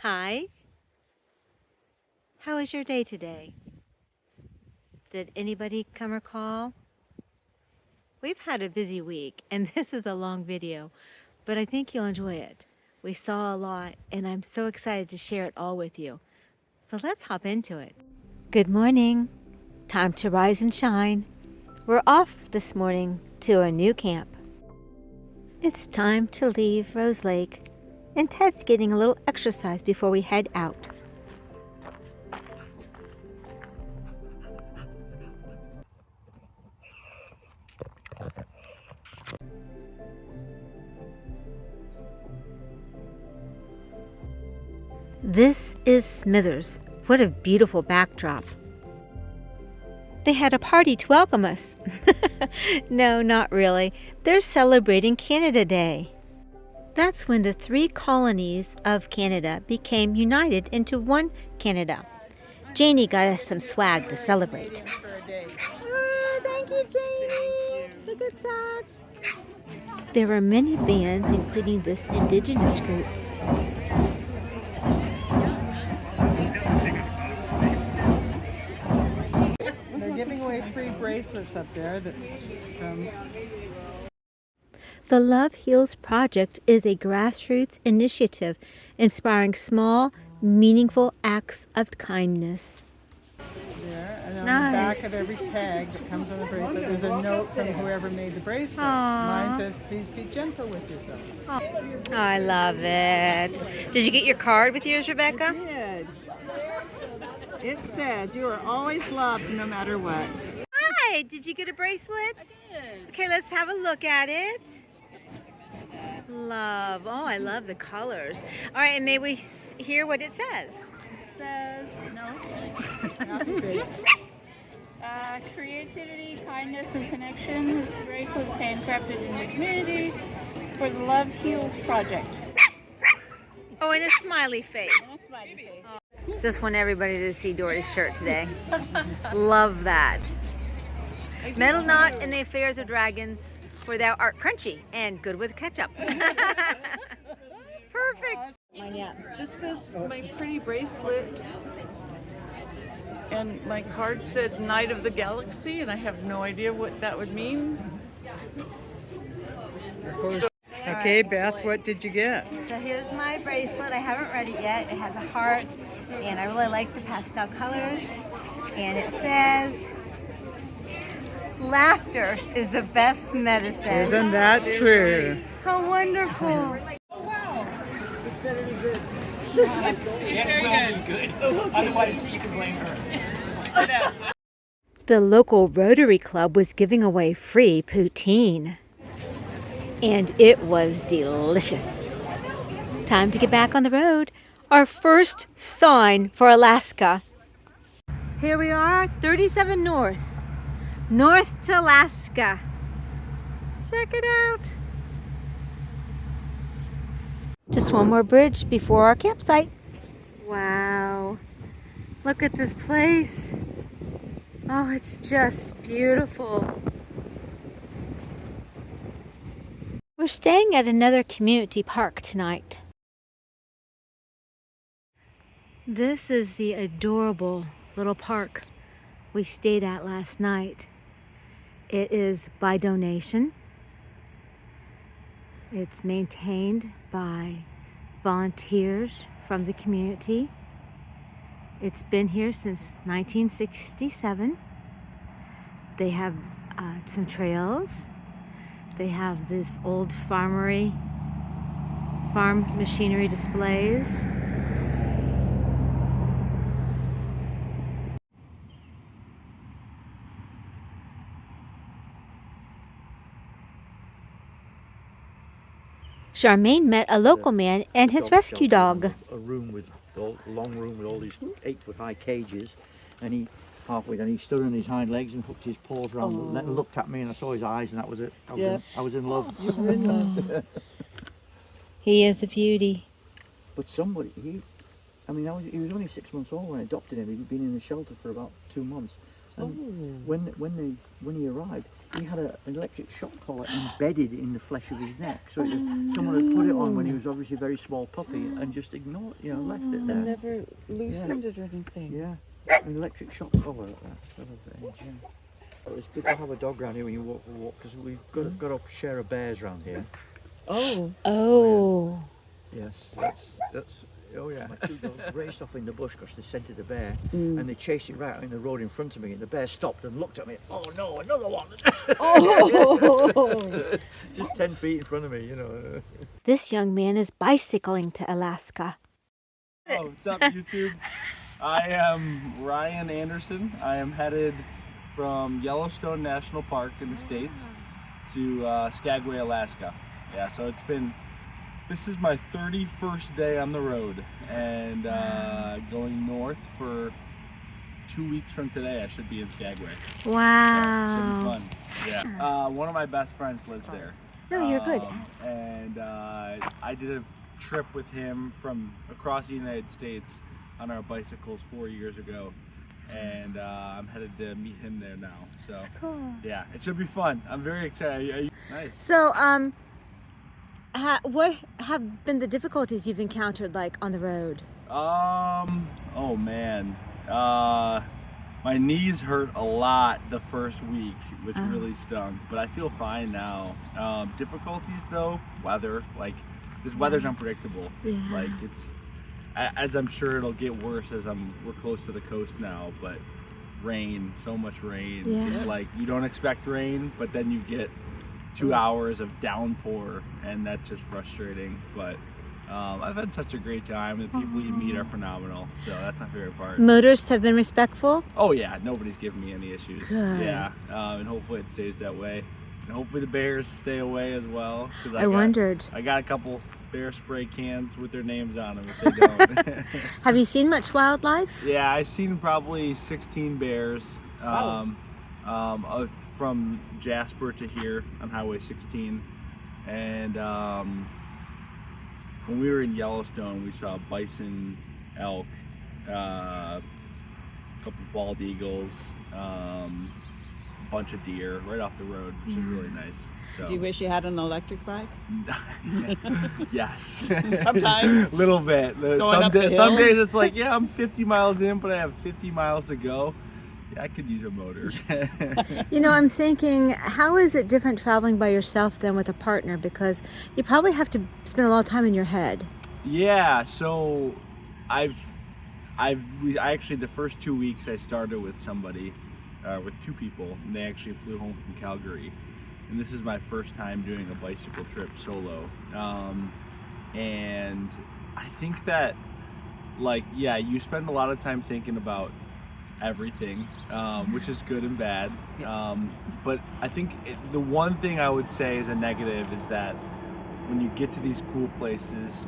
Hi. How was your day today? Did anybody come or call? We've had a busy week, and this is a long video, but I think you'll enjoy it. We saw a lot, and I'm so excited to share it all with you. So let's hop into it. Good morning. Time to rise and shine. We're off this morning to a new camp. It's time to leave Rose Lake, and Ted's getting a little exercise before we head out. This is Smithers. What a beautiful backdrop. They had a party to welcome us. No, not really. They're celebrating Canada Day. That's when the 3 colonies of Canada became united into one Canada. Janie got us some swag to celebrate. Oh, thank you, Janie. Look at that. There were many bands, including this Indigenous group. They're giving away free bracelets up there. The Love Heals Project is a grassroots initiative inspiring small, meaningful acts of kindness. There, and on the back of every tag that comes on the bracelet, there's a note from whoever made the bracelet. Mine says, "Please be gentle with yourself." Oh, I love it. Did you get your card with yours, Rebecca? I did. It says, "You are always loved, no matter what." Hi, did you get a bracelet? I did. Okay, let's have a look at it. Love. Oh, I love the colors. All right, and may we hear what it says? It says, creativity, kindness, and connection. This bracelet is handcrafted in the community for the Love Heals Project. Oh, and a smiley face. And a smiley face. Just want everybody to see Dory's shirt today. Love that. Metal knot in the affairs of dragons, for thou art crunchy and good with ketchup. Perfect. This is my pretty bracelet, and my card said "Night of the Galaxy," and I have no idea what that would mean. Okay, Beth, what did you get? So here's my bracelet. I haven't read it yet. It has a heart, and I really like the pastel colors. And it says, "Laughter is the best medicine." Isn't that true? How wonderful. This better be good. Very good. Otherwise, you can blame her. The local Rotary Club was giving away free poutine, and it was delicious. Time to get back on the road. Our first sign for Alaska. Here we are, 37 North. North to Alaska. Check it out. Just one more bridge before our campsite. Wow. Look at this place. Oh, it's just beautiful. We're staying at another community park tonight. This is the adorable little park we stayed at last night. It is by donation. It's maintained by volunteers from the community. It's been here since 1967. They have some trails. They have this old farm machinery displays. Charmaine met a local man and his rescue dog. A room with a long room with all these 8-foot-high cages, and he he stood on his hind legs and hooked his paws around and looked at me, and I saw his eyes, and that was it. I was in love. You were in love. He is a beauty. But somebody, he was only 6 months old when I adopted him. He'd been in the shelter for about 2 months, and when he arrived, he had an electric shock collar embedded in the flesh of his neck. So someone had put it on when he was obviously a very small puppy and just ignored, left it there. And never loosened it or anything. Yeah, an electric shock collar at that sort of age. Yeah. But it's good to have a dog around here when you walk the walk, because we've got a share of bears around here. Oh. Oh. Yes, that's oh yeah. My two dogs raced off in the bush because they scented a bear, and they chased it right out in the road in front of me, and the bear stopped and looked at me. Oh no, another one! Oh. Just 10 feet in front of me, This young man is bicycling to Alaska. Oh, what's up, YouTube? I am Ryan Anderson. I am headed from Yellowstone National Park in the States to Skagway, Alaska. Yeah, so this is my 31st day on the road, and going north for 2 weeks from today. I should be in Skagway. Wow. So, should be fun. Yeah. One of my best friends lives there. No, you're good. And I did a trip with him from across the United States on our bicycles 4 years ago, and I'm headed to meet him there now. So Cool. yeah, it should be fun. I'm very excited. Nice. So, what have been the difficulties you've encountered, like, on the road? Oh man, my knees hurt a lot the first week, which really stung, but I feel fine now. Difficulties though, weather, like this weather's unpredictable. Yeah. Like it's, as I'm sure it'll get worse as we're close to the coast now, but rain, so much rain, Yeah. just like you don't expect rain, but then you get 2 hours of downpour, and that's just frustrating. But I've had such a great time. The people you meet are phenomenal, so that's my favorite part. Motorists have been respectful? Oh yeah, nobody's giving me any issues. Good. Yeah, and hopefully it stays that way, and hopefully the bears stay away as well. 'Cause I wondered. I got a couple bear spray cans with their names on them if they don't. Have you seen much wildlife? Yeah, I've seen probably 16 bears. From Jasper to here on Highway 16, and when we were in Yellowstone, we saw bison, elk, a couple bald eagles, a bunch of deer right off the road, which is really nice. So. Do you wish you had an electric bike? Yes. Sometimes. Little bit. Up the Some hills? days it's like, yeah, I'm 50 miles in, but I have 50 miles to go. Yeah, I could use a motor. I'm thinking, how is it different traveling by yourself than with a partner? Because you probably have to spend a lot of time in your head. Yeah, so I actually, the first 2 weeks I started with somebody, with two people, and they actually flew home from Calgary. And this is my first time doing a bicycle trip solo. And I think that, you spend a lot of time thinking about everything, which is good and bad. But I think the one thing I would say is a negative is that when you get to these cool places,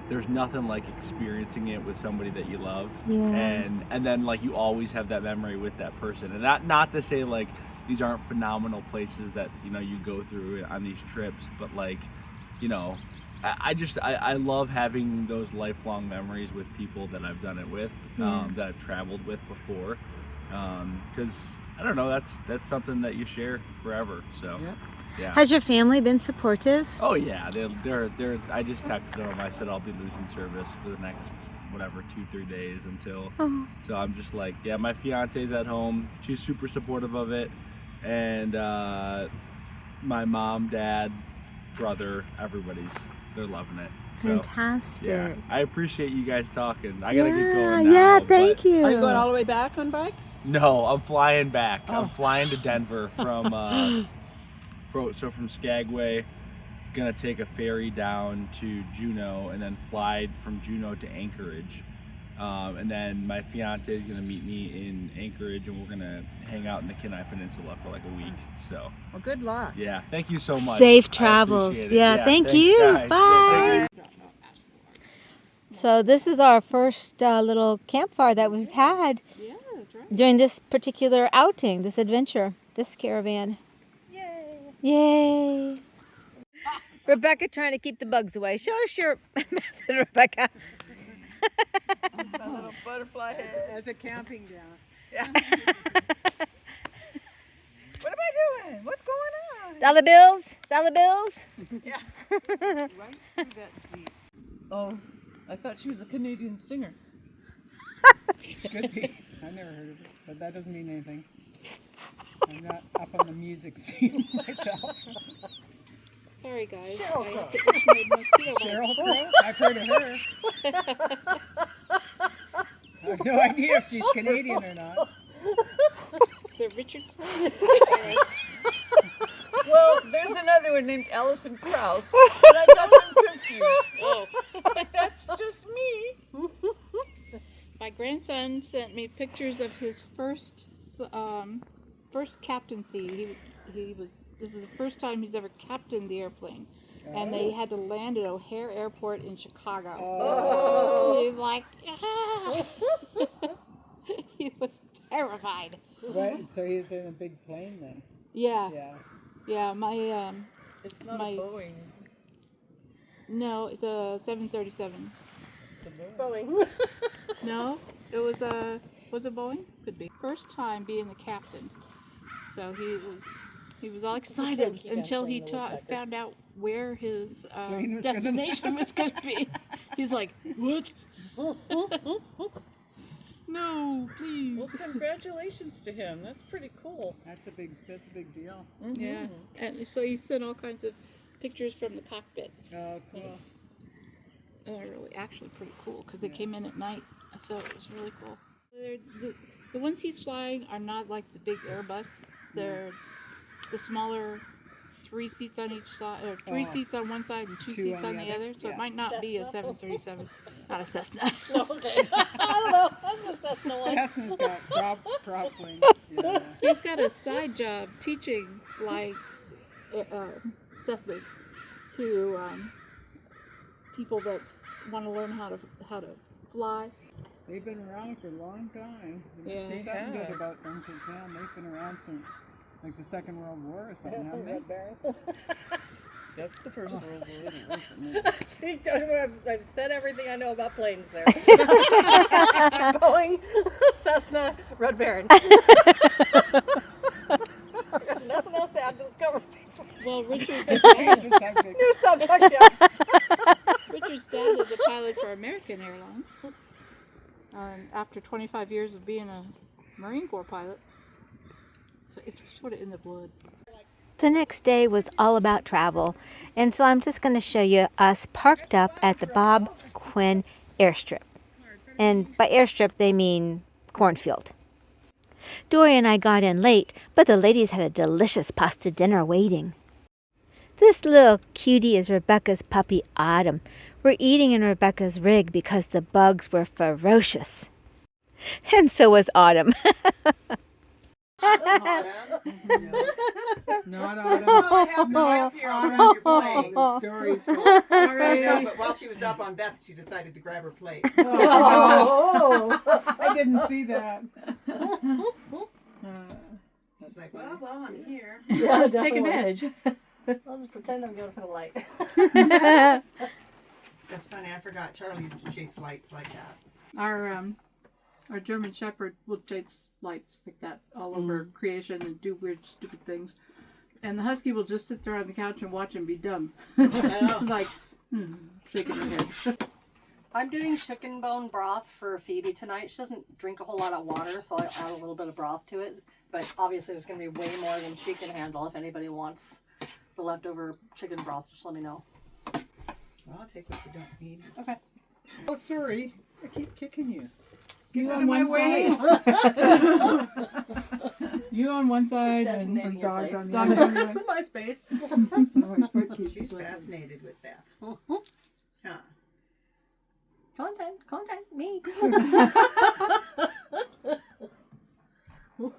there's nothing like experiencing it with somebody that you love. Yeah. And then you always have that memory with that person. And not to say these aren't phenomenal places that you go through on these trips, but I love having those lifelong memories with people that I've done it with, that I've traveled with before, because I don't know, that's something that you share forever. So yeah. Has your family been supportive? Oh yeah, they're. I just texted them. I said I'll be losing service for the next 2-3 days until. Oh. So I'm just my fiance's at home. She's super supportive of it, and my mom, dad, brother, they're loving it. So, Fantastic. yeah, I appreciate you guys talking. I gotta get going now. Yeah, thank but- you. Are you going all the way back on bike? No, I'm flying back. Oh. I'm flying to Denver from from Skagway. Gonna take a ferry down to Juneau and then fly from Juneau to Anchorage. And then my fiance is gonna meet me in Anchorage, and we're gonna hang out in the Kenai Peninsula for a week. So Well, good luck. yeah, thank you so much. Safe I travels. appreciate it. Yeah, thank thanks, you. guys. Bye. Thank you. So this is our first little campfire that we've had Yeah, that's right. during this particular outing, this adventure, this caravan. Yay. Yay! Rebecca trying to keep the bugs away. Show us your method, Rebecca. A little butterfly head. As a camping dance. What am I doing? on? What's going on? Dollar bills? Dollar bills? Right through that deep. Oh, I thought she was a Canadian singer. Could be. I've never heard of it, but that doesn't mean anything. I'm not up on the music scene myself. Sorry, guys. Cheryl I Crow. hit my mosquito bites. Cheryl Crow? I've heard of her. I have no idea if she's Canadian or not. The Richard. Well, there's another one named Alison Krauss, but I got them confused. Oh. But that's just me. My grandson sent me pictures of his first captaincy. This is the first time he's ever captained the airplane, and they had to land at O'Hare Airport in Chicago. Oh. He was like, ah! He was terrified. Right, so he's in a big plane then. Yeah, Yeah. yeah. My It's not My- a Boeing. no, it's a 737. It's a Boeing. No, it was a Boeing? Could be. First time being the captain. So he was all excited until he found out where his Plane was gonna destination was going to be. He's like, what? No, please. Well, congratulations to him. That's pretty cool. That's a big deal. Yeah, and so he sent all kinds of pictures from the cockpit. Oh, cool. It's really actually pretty cool because they came in at night, so it was really cool. The ones he's flying are not like the big Airbus. They're the smaller 3 seats on each side, or 3 Oh. seats on one side and 2 Two seats on on the the other? other. So Yeah. it might not be a 737, not a Cessna. No, okay. I don't know. I was gonna Cessna one. Cessna's got prop wings. Yeah. He's got a side job teaching flying Cessnas to people that want to learn how to fly. They've been around for a long time. Yeah. There's They something good have. about them because, man, they've been around since like the Second World War or something, haven't they? That's the first World War. Anyway. See, I've said everything I know about planes there. Boeing, Cessna, Red Baron. Nothing else to add to this conversation. Well, Richard's Here's dad, the subject. New subject, yeah. Richard's dad is a pilot for American Airlines. After 25 years of being a Marine Corps pilot, so it's sort of in the blood. The next day was all about travel, and so I'm just going to show you us parked up at the Bob Quinn Airstrip. And by airstrip, they mean cornfield. Dory and I got in late, but the ladies had a delicious pasta dinner waiting. This little cutie is Rebecca's puppy Autumn. We're eating in Rebecca's rig because the bugs were ferocious. And so was Autumn. Not Autumn. Stories. But while she was up on Beth, she decided to grab her plate. Oh, I didn't see that. She's like, well, I'm here. Yeah, Let's take advantage. I'll just pretend I'm going for the light. That's funny. I forgot. Charlie used to chase lights like that. Our German Shepherd will chase lights like that all over creation and do weird, stupid things. And the Husky will just sit there on the couch and watch him be dumb. Like, shaking her head. I'm doing chicken bone broth for Phoebe tonight. She doesn't drink a whole lot of water, so I'll add a little bit of broth to it. But obviously there's going to be way more than she can handle. If anybody wants the leftover chicken broth, just let me know. Well, I'll take what you don't need. Okay. Oh, sorry. I keep kicking you. You out on of my one way. side. You on one side and Designating your dogs place. on the other. This is my space. She's fascinated with Beth. Huh. Content, me. What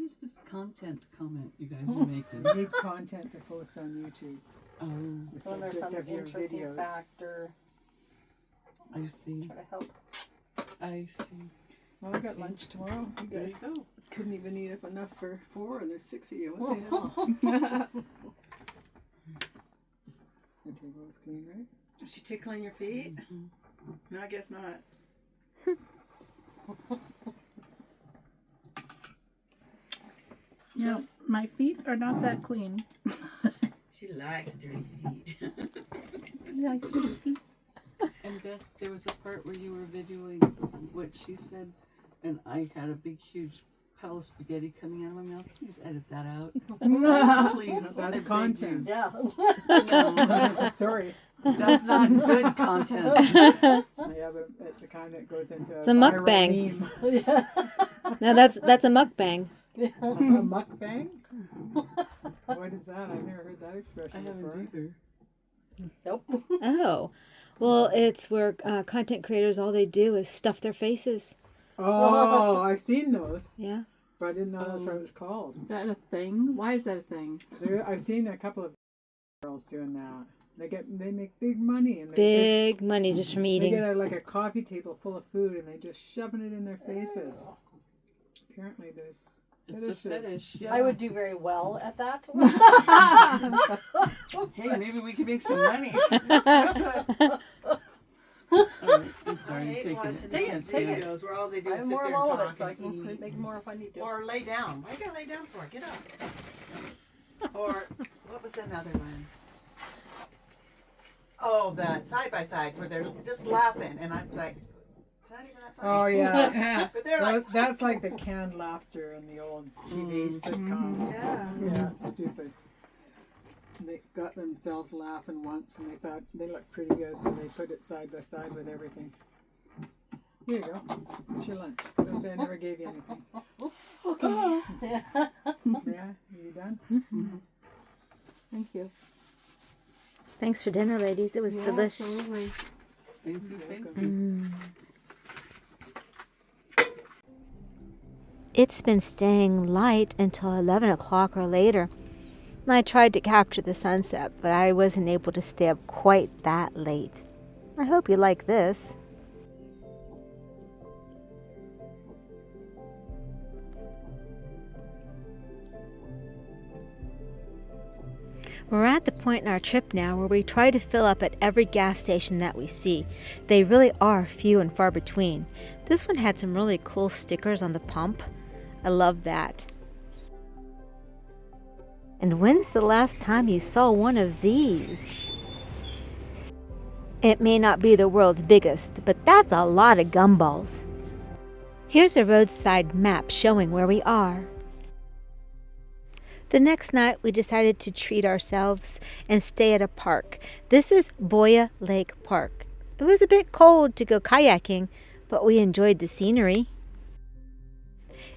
is this content comment you guys are making? You need content to post on YouTube. Oh, The When there's subject some of your interesting videos. fact or I see. try to help. I see. Well, I got lunch tomorrow. You guys Let's go. couldn't even eat up enough for 4, and there's 6 of you. What the hell? The table is clean, right? Is she tickling your feet? No, I guess not. Yeah, my feet are not that clean. She likes dirty feet. You like dirty feet? And Beth, there was a part where you were videoing what she said, and I had a big, huge pile of spaghetti coming out of my mouth. Please edit that out. Please. That's content. Yeah. No, Sorry. that's not good content. Yeah, but it's the kind that goes into It's a mukbang. Now that's a mukbang. A mukbang? What is that? I've never heard that expression I before. haven't either. Nope. Oh, well, it's where content creators, all they do is stuff their faces. Oh, I've seen those, Yeah. but I didn't know that's what it was called. Is that a thing? Why is that a thing? I've seen a couple of girls doing that. They make big money, and Big money just from they eating. get like a coffee table full of food, and they just shoving it in their faces. Apparently, there's It's a fetish. Yeah. I would do very well at that. Hey, maybe we could make some money. Alright, I'm I sorry, I'm hate taking watching it. these Can't stand it. videos where all they do is I'm sit more there of all and of talk it, so I and can eat. make more if I need to. Or lay down. Why you gotta lay down for? Get up. Or what was another one? Oh, the side by sides where they're just laughing, and I'm like, it's not even that funny. Oh yeah, But they're like, that's like the canned laughter in the old TV sitcoms. yeah. Yeah, it's stupid. They got themselves laughing once, and they thought they looked pretty good, so they put it side by side with everything. Here you go. It's your lunch. Don't say I never gave you anything. Okay. Yeah, you done? Thank you. Thanks for dinner, ladies. It was delicious. Absolutely. Thank you, thank you. It's been staying light until 11 o'clock or later. I tried to capture the sunset, but I wasn't able to stay up quite that late. I hope you like this. We're at the point in our trip now where we try to fill up at every gas station that we see. They really are few and far between. This one had some really cool stickers on the pump. I love that. And when's the last time you saw one of these? It may not be the world's biggest, but that's a lot of gumballs. Here's a roadside map showing where we are. The next night, we decided to treat ourselves and stay at a park. This is Boya Lake Park. It was a bit cold to go kayaking, but we enjoyed the scenery.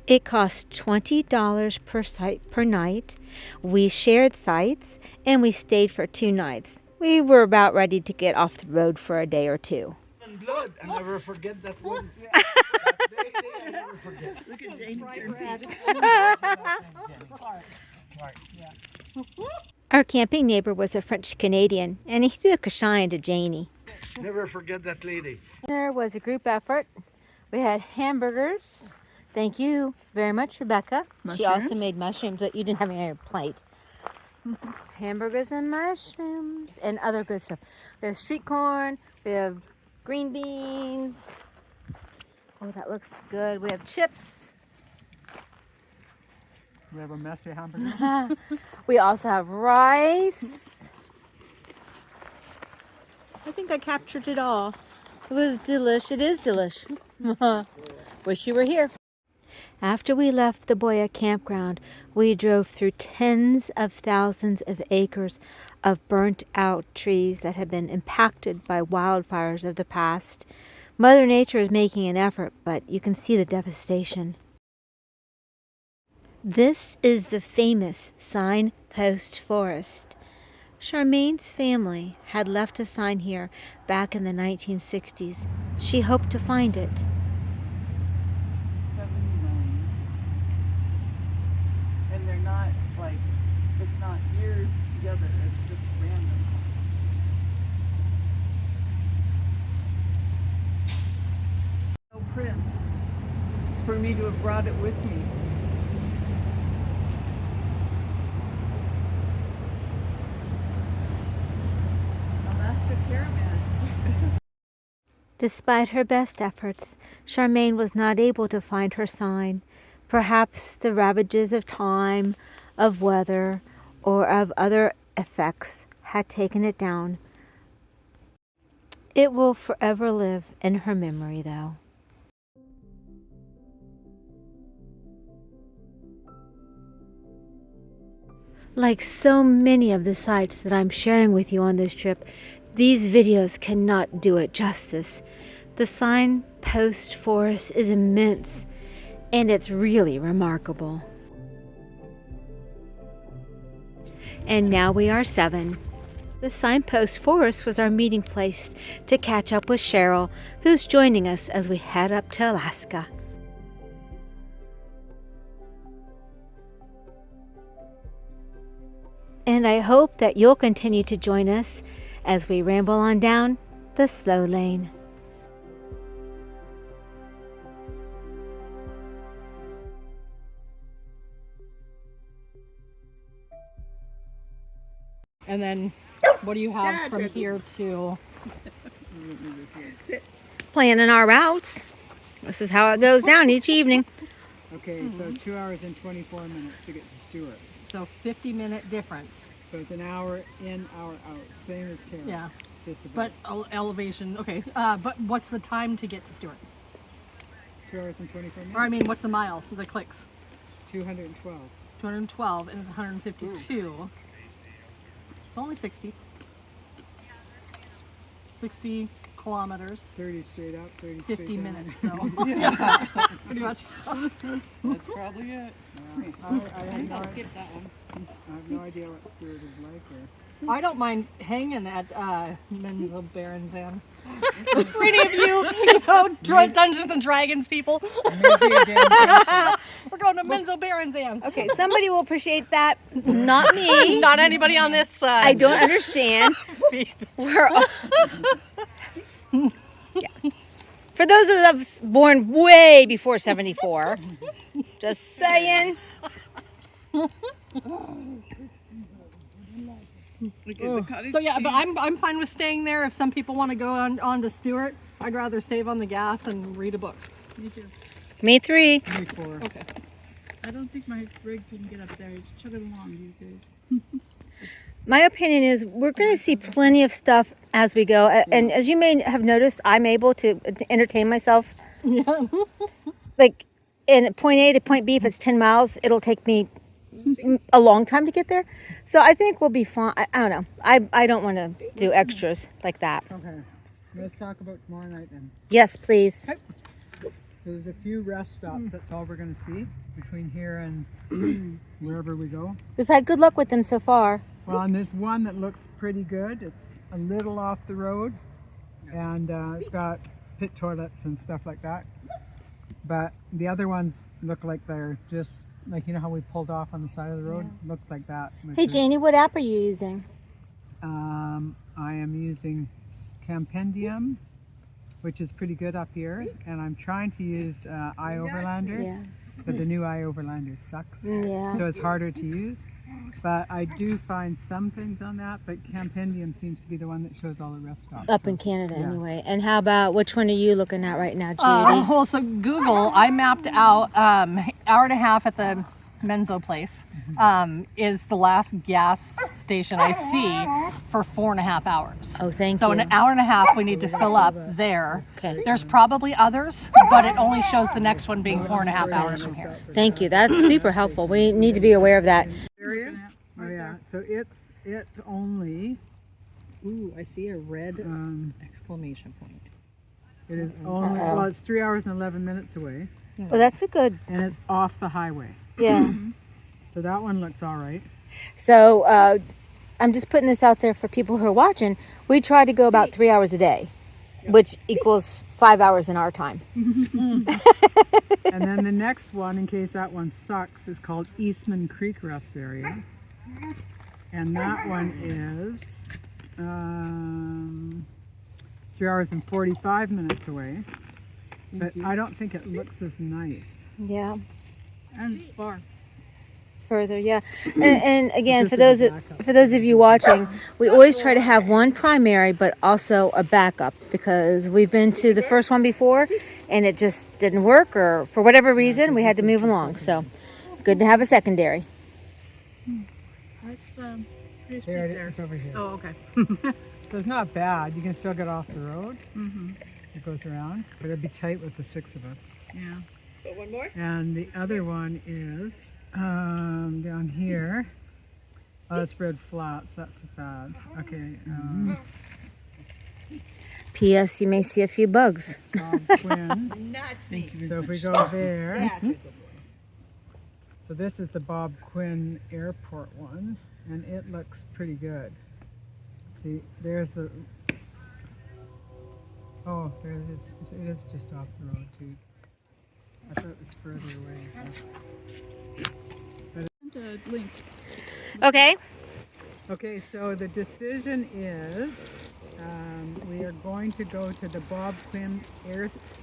It cost $20 per site per night. We shared sites, and we stayed for 2 nights. We were about ready to get off the road for a day or two. Blood. I never forget that one. That day, I never forget. Look at Jamie. Our camping neighbor was a French Canadian, and he took a shine to Janie. Never forget that lady. Dinner was a group effort. We had hamburgers. Thank you very much, Rebecca. She also Mushrooms? made mushrooms, but you didn't have any on your plate. Hamburgers and mushrooms and other good stuff. We have street corn. We have green beans. Oh, that looks good. We have chips. We have a messy hamburger. We also have rice. I think I captured it all. It was delish. It is delish. Wish you were here. After we left the Boya campground, we drove through tens of thousands of acres of burnt out trees that had been impacted by wildfires of the past. Mother Nature is making an effort, but you can see the devastation. This is the famous signpost forest. Charmaine's family had left a sign here back in the 1960s. She hoped to find it. 79. And they're not like, it's not years together, it's just random. No prints for me to have brought it with me. Alaska Caravan. Despite her best efforts, Charmaine was not able to find her sign, Perhaps the ravages of time, of weather, or of other effects had taken it down. It will forever live in her memory, though. Like so many of the sites that I'm sharing with you on this trip, these videos cannot do it justice. The signpost forest is immense, and it's really remarkable. And now we are 7. The signpost forest was our meeting place to catch up with Cheryl, who's joining us as we head up to Alaska. And I hope that you'll continue to join us as we ramble on down the slow lane. And then, what do you have from here to? Planning our routes. This is how it goes down each evening. Okay, so 2 hours and 24 minutes to get to Stewart. So 50-minute difference. So it's an hour in, hour out, same as Terrace. Yeah. Just about. But elevation, okay. But what's the time to get to Stewart? 2 hours and 24 minutes. Or I mean, what's the miles? The clicks? 212. 212, and it's 152. It's only 60. 60 kilometers. 30 straight up, 30 straight 50 down. minutes, though. Yeah, pretty much. That's probably it. I have no idea what Stewart is like here. I don't mind hanging at Menzel Berenzan. For any of you, Dungeons and Dragons people. We're going to Menzel Berenzan. Okay, somebody will appreciate that. Not me. Not anybody on this side. I don't understand. We're all... Yeah. For those of us born way before 74, just saying. So yeah, but I'm fine with staying there. If some people want to go on to Stewart, I'd rather save on the gas and read a book. Me too. Me 3. Me 4. Okay. I don't think my rig can get up there. It's chugging along these days. My opinion is we're going to see plenty of stuff as we go. And as you may have noticed, I'm able to entertain myself. Yeah. Like in point A to point B, if it's 10 miles, it'll take me a long time to get there. So I think we'll be fine. I don't know. I don't want to do extras like that. Okay, let's talk about tomorrow night then. Yes, please. There's a few rest stops, that's all we're going to see between here and wherever we go. We've had good luck with them so far. Well, and there's one that looks pretty good. It's a little off the road, and it's got pit toilets and stuff like that. But the other ones look like they're just, like, you know how we pulled off on the side of the road? Yeah. Looks like that. Hey, Janie, what app are you using? I am using Campendium, which is pretty good up here, and I'm trying to use iOverlander, Yeah. but the new iOverlander sucks, Yeah. so it's harder to use. But I do find some things on that, but Campendium seems to be the one that shows all the rest stops. Up so, in Canada, yeah. anyway. And how about, which one are you looking at right now, Judy? Well, so Google, I mapped out hour and a half at the Menzo place is the last gas station I see for 4.5 hours. Oh, thank So you. an hour and a half we need to fill up there. Okay. There's probably others, but it only shows the next one being 4.5 hours from here. Thank you. That's super helpful. We need to be aware of that. Area? Oh yeah, so it's only, Ooh, I see a red exclamation point. it is only, well, it's 3 hours and 11 minutes away, Well, that's a good, and it's off the highway. yeah. So that one looks all right. So I'm just putting this out there for people who are watching. We try to go about 3 hours a day, which equals 5 hours in our time. And then the next one, in case that one sucks, is called Eastman Creek Rest Area. And that one is 3 hours and 45 minutes away. But I don't think it looks as nice. Yeah. And far. further, yeah. And again, Just for as those a backup. for those of you watching, we always try to have one primary, but also a backup, because we've been to the first one before, and it just didn't work, or for whatever reason, we had to move along. So, good to have a secondary. That's pretty There steep it is, over here. Oh, okay. So it's not bad. You can still get off the road. Mm-hmm. It goes around, but it'd be tight with the 6 of us. Yeah. But one more? And the other one is down here. Oh, that's red flats. That's bad. Okay. P.S. You may see a few bugs. Bob Quinn. Not sneak. So if we go there, so this is the Bob Quinn Airport one, and it looks pretty good. See, there's the. Oh, there it is. It is just off the road too. I thought it was further away. The link. Okay. Okay, so the decision is we are going to go to the Bob Quinn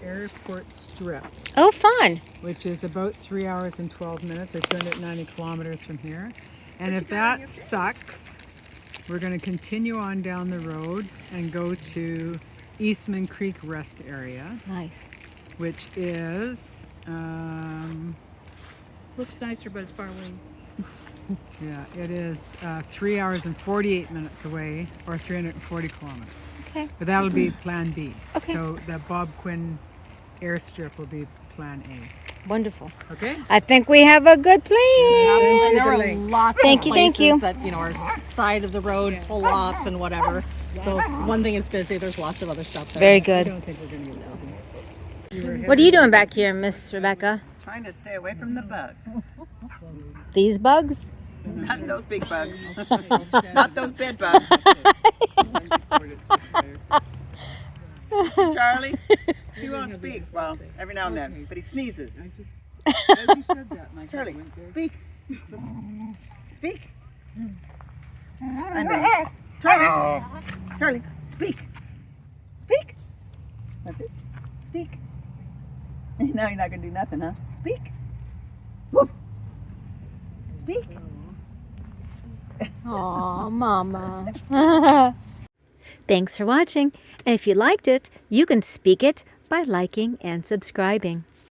Airport Strip, Oh, fun. which is about 3 hours and 12 minutes, or 290 kilometers from here. And if that sucks, we're going to continue on down the road and go to Eastman Creek Rest Area, Nice. which is Looks nicer, but it's far away. yeah, it is 3 hours and 48 minutes away, or 340 kilometers. Okay. But that'll be Plan B. Okay. So the Bob Quinn Airstrip will be Plan A. Wonderful. Okay. I think we have a good plan. Thank you, There are Delaney. lots Thank of you, places thank you. that, you know, are side of the road, pull-ups and whatever. So if one thing is busy, there's lots of other stuff there. Very I good. don't think we're going to get busy. What are you doing back here, Miss Rebecca? Trying to stay away from the bugs. These bugs? Not those big bugs. Not those bed bugs. See Charlie? He won't speak. Well, every now and then, but he sneezes. As you said that, my Charlie, went there. speak. Speak. I know. Charlie. Charlie, speak. Speak. That's it. Speak. Now you're not going to do nothing, huh? Speak. Whoop. Speak. Aw, Mama. Thanks for watching. And if you liked it, you can speak it by liking and subscribing.